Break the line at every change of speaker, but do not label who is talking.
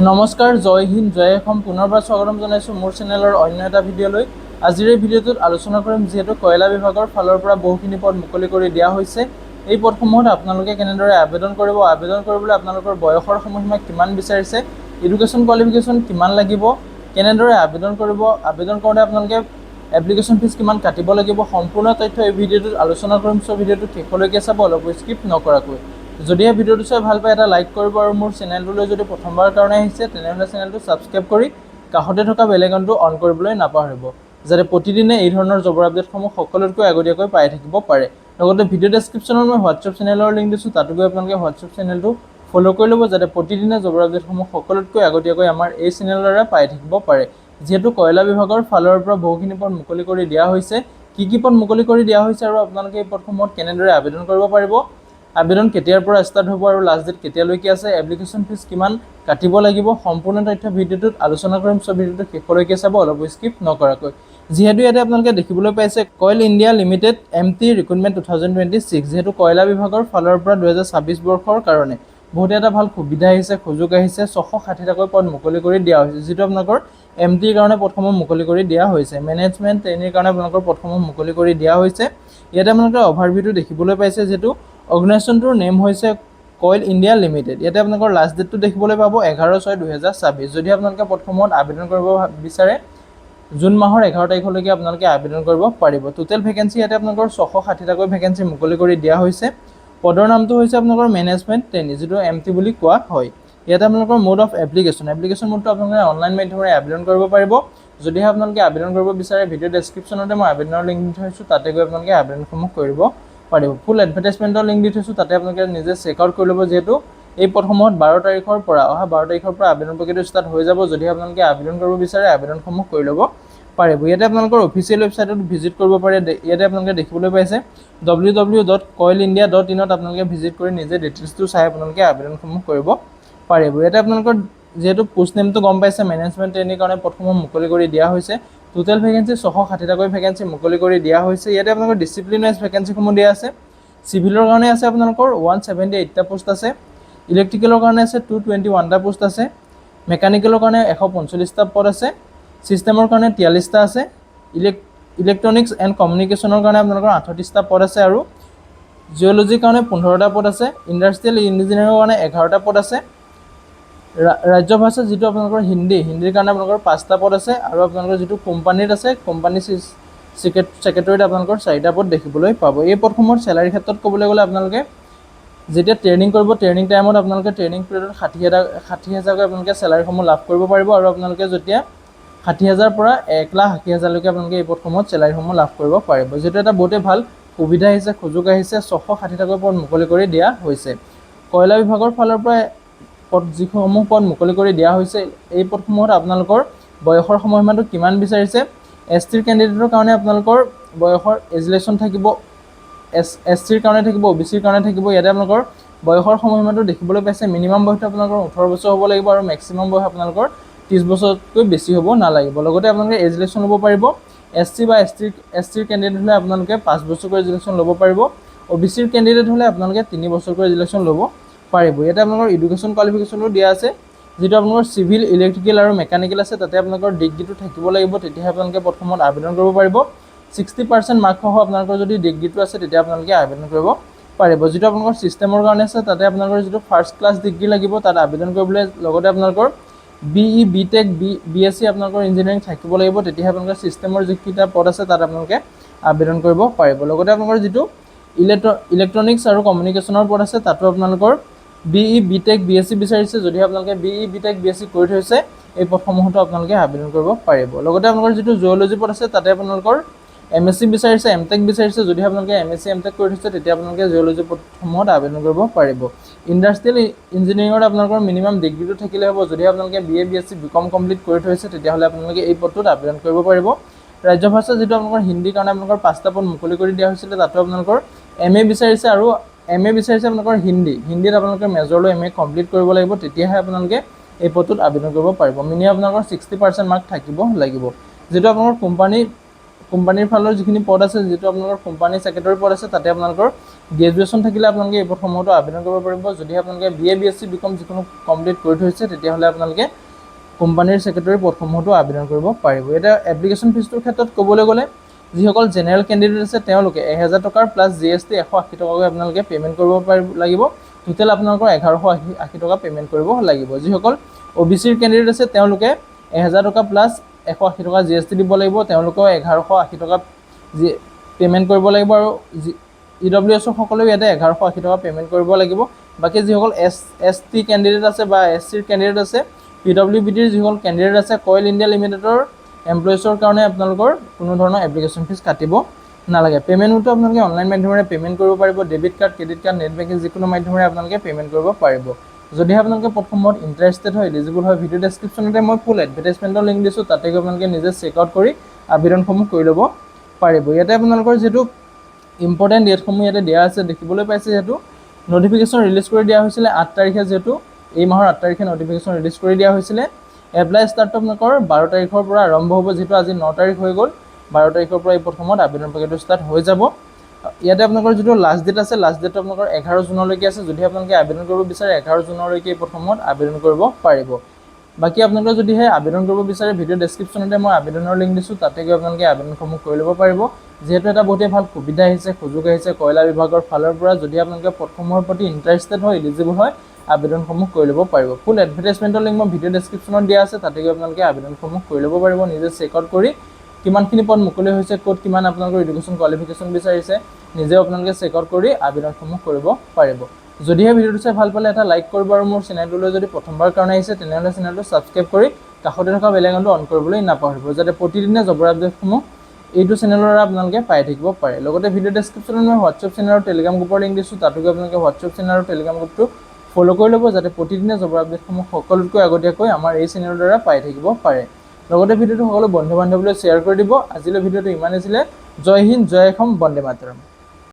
নমস্কাৰ, জয় হিন্দ, জয় অসম। পুনৰবাৰ স্বাগতম জনাইছোঁ মোৰ চেনেলৰ অন্য এটা ভিডিঅ'লৈ। আজিৰ এই ভিডিঅ'টোত আলোচনা কৰিম যিহেতু কয়লা বিভাগৰ ফালৰ পৰা বহুখিনি পদ মুকলি কৰি দিয়া হৈছে। এই পদসমূহত আপোনালোকে কেনেদৰে আবেদন কৰিব, আবেদন কৰিবলৈ আপোনালোকৰ বয়সৰ সময়সীমা কিমান বিচাৰিছে, এডুকেশ্যন কোৱালিফিকেশ্যন কিমান লাগিব, কেনেদৰে আবেদন কৰিব, আবেদন কৰোঁতে আপোনালোকে এপ্লিকেশ্যন ফিজ কিমান কাটিব লাগিব, সম্পূৰ্ণ তথ্য এই ভিডিঅ'টোত আলোচনা কৰিম। চ' ভিডিঅ'টো শেষলৈকে চাব, অলপ স্কিপ নকৰাকৈ। যদিহে ভিডিঅ'টো চাই ভাল পায় এটা লাইক কৰিব আৰু মোৰ চেনেলটোলৈ যদি প্ৰথমবাৰৰ কাৰণে আহিছে তেনেহ'লে চেনেলটো ছাবস্ক্ৰাইব কৰি কাষতে থকা বেল আইকনটো অন কৰিবলৈ নাপাহৰিব, যাতে প্ৰতিদিনে এই ধৰণৰ জবৰ আপডেটসমূহ সকলোতকৈ আগতীয়াকৈ পাই থাকিব পাৰে। লগতে ভিডিঅ' ডেছক্ৰিপশ্যনত মই হোৱাটছআপ চেনেলৰ লিংক দিছোঁ, তাতো গৈ আপোনালোকে হোৱাটছআপ চেনেলটো ফ'ল' কৰি ল'ব, যাতে প্ৰতিদিনে জবৰ আপডেটসমূহ সকলোতকৈ আগতীয়াকৈ আমাৰ এই চেনেলৰ দ্বাৰা পাই থাকিব পাৰে। যিহেতু কয়লা বিভাগৰ ফালৰ পৰা বহুখিনি পদ মুকলি কৰি দিয়া হৈছে, কি পদ মুকলি কৰি দিয়া হৈছে আৰু আপোনালোকে এই পদসমূহত কেনেদৰে আবেদন কৰিব পাৰিব, আবেদন কেতিয়াৰ পৰা ষ্টাৰ্ট হ'ব আৰু লাষ্ট ডেট কেতিয়ালৈকে আছে, এপ্লিকেশ্যন ফিজ কিমান কাটিব লাগিব, সম্পূৰ্ণ তথ্য ভিডিঅ'টোত আলোচনা কৰিম। চ' ভিডিঅ'টো শেষলৈকে চাব, অলপ স্কিপ নকৰাকৈ। যিহেতু ইয়াতে আপোনালোকে দেখিবলৈ পাইছে কইল ইণ্ডিয়া লিমিটেড MT ৰিক্ৰুটমেণ্ট 2026, যিহেতু কয়লা বিভাগৰ ফালৰ পৰা 2026 বৰ্ষৰ কাৰণে বহুতে এটা ভাল সুবিধা আহিছে, সুযোগ আহিছে। 660টাকৈ পদ মুকলি কৰি দিয়া হৈছে, যিটো আপোনালোকৰ MTৰ কাৰণে পদসমূহ মুকলি কৰি দিয়া হৈছে। মেনেজমেণ্ট ট্ৰেইনিৰ কাৰণে আপোনালোকৰ পদসমূহ মুকলি কৰি দিয়া হৈছে। ইয়াতে আপোনালোকে অভাৰভিউটো দেখিবলৈ পাইছে, যিহেতু অৰ্গেনাইজেশ্যনটোৰ নেম হৈছে কইল ইণ্ডিয়া লিমিটেড। ইয়াতে আপোনালোকৰ লাষ্ট ডেটটো দেখিবলৈ পাব 11/6/2026। যদি আপোনালোকে পদসমূহত আবেদন কৰিব বিচাৰে জুন মাহৰ 11 তাৰিখলৈকে আপোনালোকে আবেদন কৰিব পাৰিব। টোটেল ভেকেঞ্চি ইয়াতে আপোনালোকৰ 660টাকৈ ভেকেঞ্চি মুকলি কৰি দিয়া হৈছে। পদৰ নামটো হৈছে আপোনালোকৰ মেনেজমেণ্ট ট্ৰেইনি, যিটো MT বুলি কোৱা হয়। ইয়াতে আপোনালোকৰ মোড অফ এপ্লিকেশ্যন মোডটো আপোনালোকে অনলাইন মাধ্যমেৰে আবেদন কৰিব পাৰিব। যদিহে আপোনালোকে আবেদন কৰিব বিচাৰে ভিডিঅ' ডেছক্ৰিপশ্যনতে মই আবেদনৰ লিংক দি থৈছোঁ, তাতে গৈ আপোনালোকে আবেদনসমূহ কৰিব পাৰিব। ফুল এডভাৰটাইজমেণ্টৰ লিংক দি থৈছোঁ, তাতে আপোনালোকে নিজে চেক আউট কৰি ল'ব। যিহেতু এই পদসমূহত 12 তাৰিখৰ পৰা আবেদন প্ৰক্ৰিয়াটো ষ্টাৰ্ট হৈ যাব। যদিহে আপোনালোকে আবেদন কৰিব বিচাৰে আবেদনসমূহ কৰি ল'ব পাৰিব। ইয়াতে আপোনালোকৰ অফিচিয়েল ৱেবছাইটত ভিজিট কৰিব পাৰে। ইয়াতে আপোনালোকে দেখিবলৈ পাইছে www.coilindia.in আপোনালোকে ভিজিট কৰি নিজে ডিটেইলছটো চাই আপোনালোকে আবেদনসমূহ কৰিব পাৰিব। ইয়াতে আপোনালোকৰ যিহেতু পোষ্ট নেমটো গম পাইছে, মেনেজমেণ্ট ট্ৰেইনিৰ কাৰণে পদসমূহ মুকলি কৰি দিয়া হৈছে। টোটেল ভেকেঞ্চি 660টাকৈ ভেকেঞ্চি মুকলি কৰি দিয়া হৈছে। ইয়াতে আপোনালোকৰ ডিচিপ্লিন ৱাইজ ভেকেঞ্চিসমূহ দিয়া আছে। চিভিলৰ কাৰণে আছে আপোনালোকৰ 178টা পোষ্ট আছে, ইলেক্ট্ৰিকেলৰ কাৰণে আছে 221টা পোষ্ট আছে, মেকানিকেলৰ কাৰণে 145টা পদ আছে, ছিষ্টেমৰ কাৰণে 43টা আছে, ইলেক্ট্ৰনিক্স এণ্ড কমিউনিকেশ্যনৰ কাৰণে আপোনালোকৰ 38টা পদ আছে, আৰু জিঅ'লজিৰ কাৰণে 15টা পদ আছে, ইণ্ডাষ্ট্ৰিয়েল ইঞ্জিনিয়াৰিঙৰ কাৰণে 11টা পদ আছে, ৰাজ্য ভাষা যিটো আপোনালোকৰ হিন্দীৰ কাৰণে আপোনালোকৰ 5টা পদ আছে, আৰু আপোনালোকৰ যিটো কোম্পানীত আছে কোম্পানী ছেক্ৰেটৰীত আপোনালোকৰ 4টা পদ দেখিবলৈ পাব। এই পদসমূহৰ চেলাৰীৰ ক্ষেত্ৰত ক'বলৈ গ'লে আপোনালোকে যেতিয়া ট্ৰেইনিং কৰিব, ট্ৰেইনিং টাইমত আপোনালোকে ট্ৰেইনিং পিৰিয়ডত 60,000কৈ আপোনালোকে চেলাৰীসমূহ লাভ কৰিব পাৰিব, আৰু আপোনালোকে যেতিয়া 60,000 পৰা 1,80,000লৈকে আপোনালোকে এই পদসমূহত চেলাৰীসমূহ লাভ কৰিব পাৰিব। যিটো এটা বহুতেই ভাল সুবিধা আহিছে, সুযোগ আহিছে। 660টাকৈ পদ মুকলি কৰি দিয়া হৈছে। কয়লা বিভাগৰ ফালৰ পৰা যিসমূহ পদ মুকলি কৰি দিয়া হৈছে, এই পদসমূহত আপোনালোকৰ বয়সৰ সময়সীমাটো কিমান বিচাৰিছে। STৰ কেণ্ডিডেটৰ কাৰণে আপোনালোকৰ বয়সৰ এজুলেশ্যন থাকিব, SCৰ কাৰণে থাকিব, OBCৰ কাৰণে থাকিব। ইয়াতে আপোনালোকৰ বয়সৰ সময়সীমাটো দেখিবলৈ পাইছে। মিনিমাম বয়সটো আপোনালোকৰ 18 বছৰ হ'ব লাগিব, আৰু মেক্সিমাম বয়স আপোনালোকৰ 30 বছৰতকৈ বেছি হ'ব নালাগিব। লগতে আপোনালোকে এজুলেশ্যন ল'ব পাৰিব। SC বা STৰ কেণ্ডিডেট হ'লে আপোনালোকে 5 বছৰকৈ এজুলেশ্যন ল'ব পাৰিব। OBCৰ কেণ্ডিডেট হ'লে আপোনালোকে 3 বছৰকৈ এজুলেশ্যন ল'ব পাৰিব। ইয়াতে আপোনালোকৰ এডুকেশ্যন কোৱালিফিকেশ্যনো দিয়া আছে, যিটো আপোনালোকৰ চিভিল, ইলেক্ট্ৰিকেল আৰু মেকানিকেল আছে। তাতে আপোনালোকৰ ডিগ্ৰীটো থাকিব লাগিব, তেতিয়াহে আপোনালোকে প্ৰথমত আবেদন কৰিব পাৰিব। 60% মাৰ্কসহ আপোনালোকৰ যদি ডিগ্ৰীটো আছে তেতিয়া আপোনালোকে আবেদন কৰিব পাৰিব। যিটো আপোনালোকৰ ছিষ্টেমৰ কাৰণে আছে, তাতে আপোনালোকৰ যিটো ফাৰ্ষ্ট ক্লাছ ডিগ্ৰী লাগিব তাত আবেদন কৰিবলৈ। লগতে আপোনালোকৰ BE, BTech, BSc আপোনালোকৰ ইঞ্জিনিয়াৰিং থাকিব লাগিব, তেতিয়াহে আপোনালোকৰ ছিষ্টেমৰ যিকেইটা পদ আছে তাত আপোনালোকে আবেদন কৰিব পাৰিব। লগতে আপোনালোকৰ যিটো ইলেক্ট্ৰনিক্স আৰু কমিউনিকেশ্যনৰ পদ আছে, তাতো আপোনালোকৰ BE, BTech, BSc বিচাৰিছে। যদিহে আপোনালোকে BE, BTech, BSc কৰি থৈছে, এই পদসমূহতো আপোনালোকে আবেদন কৰিব পাৰিব। লগতে আপোনালোকৰ যিটো জিঅ'লজি পদ আছে, তাতে আপোনালোকৰ MSc বিচাৰিছে, MTech বিচাৰিছে। যদিহে আপোনালোকে MSc, MTech কৰি থৈছে, তেতিয়া আপোনালোকে জিঅ'লজি পদসমূহত আবেদন কৰিব পাৰিব। ইণ্ডাষ্ট্ৰিয়েল ইঞ্জিনিয়াৰিঙত আপোনালোকৰ মিনিমাম ডিগ্ৰীটো থাকিলে হ'ব। যদিহে আপোনালোকে BA, BSc, BCom কমপ্লিট কৰি থৈছে, তেতিয়াহ'লে আপোনালোকে এই পদটোত আবেদন কৰিব পাৰিব। ৰাজ্য ভাষা যিটো আপোনালোকৰ হিন্দীৰ কাৰণে আপোনালোকৰ 5টা পদ মুকলি কৰি দিয়া হৈছিলে, তাতো আপোনালোকৰ MA বিচাৰিছে, আৰু MA বিচাৰিছে আপোনালোকৰ হিন্দীত আপোনালোকে মেজৰ লৈ MA কমপ্লিট কৰিব লাগিব, তেতিয়াহে আপোনালোকে এই পদটোত আবেদন কৰিব পাৰিব। মিনিমাম আপোনালোকৰ 60% মাৰ্ক থাকিব লাগিব। যিটো আপোনালোকৰ কোম্পানীৰ ফালৰ যিখিনি পদ আছে, যিটো আপোনালোকৰ কোম্পানী ছেক্ৰেটৰী পদ আছে, তাতে আপোনালোকৰ গ্ৰেজুৱেশ্যন থাকিলে আপোনালোকে এই পদসমূহতো আবেদন কৰিব পাৰিব। যদি আপোনালোকে BA BSc BCom যিকোনো কমপ্লিট কৰি থৈছে তেতিয়াহ'লে আপোনালোকে কোম্পানীৰ ছেক্ৰেটাৰী পদসমূহতো আবেদন কৰিব পাৰিব। এতিয়া এপ্লিকেশ্যন ফিজটোৰ ক্ষেত্ৰত ক'বলৈ গ'লে যিসকল জেনেৰেল কেণ্ডিডেট আছে তেওঁলোকে 1000 টকাৰ প্লাছ GST 180 টকাকৈ আপোনালোকে পে'মেণ্ট কৰিব লাগিব। টোটেল আপোনালোকৰ 1180 টকা পে'মেণ্ট কৰিব লাগিব। যিসকল OBC কেণ্ডিডেট আছে তেওঁলোকে 1000 টকা প্লাছ 180 টকা GST দিব লাগিব, তেওঁলোকেও 1180 টকা পে'মেণ্ট কৰিব লাগিব। আৰু EWS সকলেও ইয়াতে 1180 টকা পে'মেণ্ট কৰিব লাগিব। বাকী যিসকল ST কেণ্ডিডেট আছে বা SCৰ কেণ্ডিডেট আছে, PWBDৰ যিসকল কেণ্ডিডেট আছে, কইল ইণ্ডিয়া লিমিটেডৰ এমপ্লয়িজৰ কাৰণে আপোনালোকৰ কোনো ধৰণৰ এপ্লিকেশ্যন ফিজ কাটিব নালাগে। পে'মেণ্টটো আপোনালোকে অনলাইন মাধ্যমেৰে পে'মেণ্ট কৰিব পাৰিব। Debit card, credit card, net banking যিকোনো মাধ্যমেৰে আপোনালোকে পে'মেণ্ট কৰিব পাৰিব। যদিহে আপোনালোকে প্ৰথমত ইণ্টাৰেষ্টেড হয়, এলিজিবল হয়, ভিডিঅ' ডেছক্ৰিপশ্যনতে মই ফুল এডভাৰটাইজমেণ্টৰ লিংক দিছোঁ, তাতে গৈ আপোনালোকে নিজে চেকআউট কৰি আবেদনসমূহ কৰি ল'ব পাৰিব। ইয়াতে আপোনালোকৰ যিহেতু ইম্পৰ্টেণ্ট ডেটসমূহ ইয়াতে দিয়া আছে, দেখিবলৈ পাইছে। যিহেতু নটিফিকেশ্যন ৰিলিজ কৰি দিয়া হৈছিলে 8 তাৰিখে, যিহেতু এই মাহৰ 8 তাৰিখে নটিফিকেশ্যন ৰিলিজ কৰি দিয়া হৈছিলে। এপ্লাই ষ্টাৰ্টটো আপোনালোকৰ 12 তাৰিখৰ পৰা আৰম্ভ হ'ব। যিহেতু আজি 9 তাৰিখ হৈ গ'ল, 12 তাৰিখৰ পৰা এই প্ৰথমত আবেদন প্ৰক্ৰিয়াটো ষ্টাৰ্ট হৈ যাব। ইয়াতে আপোনালোকৰ যিটো লাষ্ট ডেট আছে, লাষ্ট ডেটটো আপোনালোকৰ 11 জুনলৈকে আছে। যদি আপোনালোকে আবেদন কৰিব বিচাৰে 11 জুনলৈকে এই প্ৰথমত আবেদন কৰিব পাৰিব। বাকী আপোনালোকে যদিহে আবেদন কৰিব বিচাৰে, ভিডিঅ' ডেছক্ৰিপশ্যনতে মই আবেদনৰ লিংক দিছোঁ, তাতে গৈ আপোনালোকে আবেদনসমূহ কৰি ল'ব পাৰিব। যিহেতু এটা বহুতেই ভাল সুবিধা আহিছে, সুযোগ আহিছে কয়লা বিভাগৰ ফালৰ পৰা। যদি আপোনালোকে পদসমূহৰ প্ৰতি ইণ্টাৰেষ্টেড হয়, এলিজিবল হয়, আবেদনসমূহ কৰি ল'ব পাৰিব। ফুল এডভাৰটাইজমেণ্টৰ লিংক মই ভিডিঅ' ডেছক্ৰিপশ্যনত দিয়া আছে, তাতে গৈ আপোনালোকে আবেদনসমূহ কৰি ল'ব পাৰিব। নিজে চেকআউট কৰি কিমানখিনি পদ মুকলি হৈছে, ক'ত কিমান আপোনালোকৰ এডুকেশ্যন কোৱালিফিকেশ্যন বিচাৰিছে, নিজেও আপোনালোকে চেকআউট কৰি আবেদনসমূহ কৰিব পাৰিব। যদিহে ভিডিঅ'টো চাই ভাল পালে এটা লাইক কৰিব, আৰু মোৰ চেনেলটোলৈ যদি প্ৰথমবাৰ কাৰণে আহিছে তেনেহ'লে চেনেলটো ছাবস্ক্ৰাইব কৰি কাষতে থকা বেল আইকনটো অন কৰিবলৈ নাপাহৰিব, যাতে প্ৰতিদিনে জবৰ আপডেটসমূহ এইটো চেনেলৰ দ্বাৰা আপোনালোকে পাই থাকিব পাৰে। লগতে ভিডিঅ' ডেছক্ৰিপশ্যনত মই হোৱাটছএপ চেনেল আৰু টেলিগ্ৰাম গ্ৰুপৰ লিংক দিছোঁ, তাতো গৈ আপোনালোকে হোৱাটছএপ চেনেল আৰু টেলিগ্ৰাম গ্ৰুপটো ফ'ল' কৰি ল'ব, যাতে প্ৰতিদিনে জবৰ আপডেটসমূহ সকলোতকৈ আগতীয়াকৈ আমাৰ এই চেনেলৰ দ্বাৰা পাই থাকিব পাৰে। লগতে ভিডিঅ'টো সকলো বন্ধু বান্ধৱীলৈ শ্বেয়াৰ কৰি দিব। আজিলৈ ভিডিঅ'টো ইমানেই আছিলে। জয় হিন্দ, জয় অসম, বন্দে মাতৰম।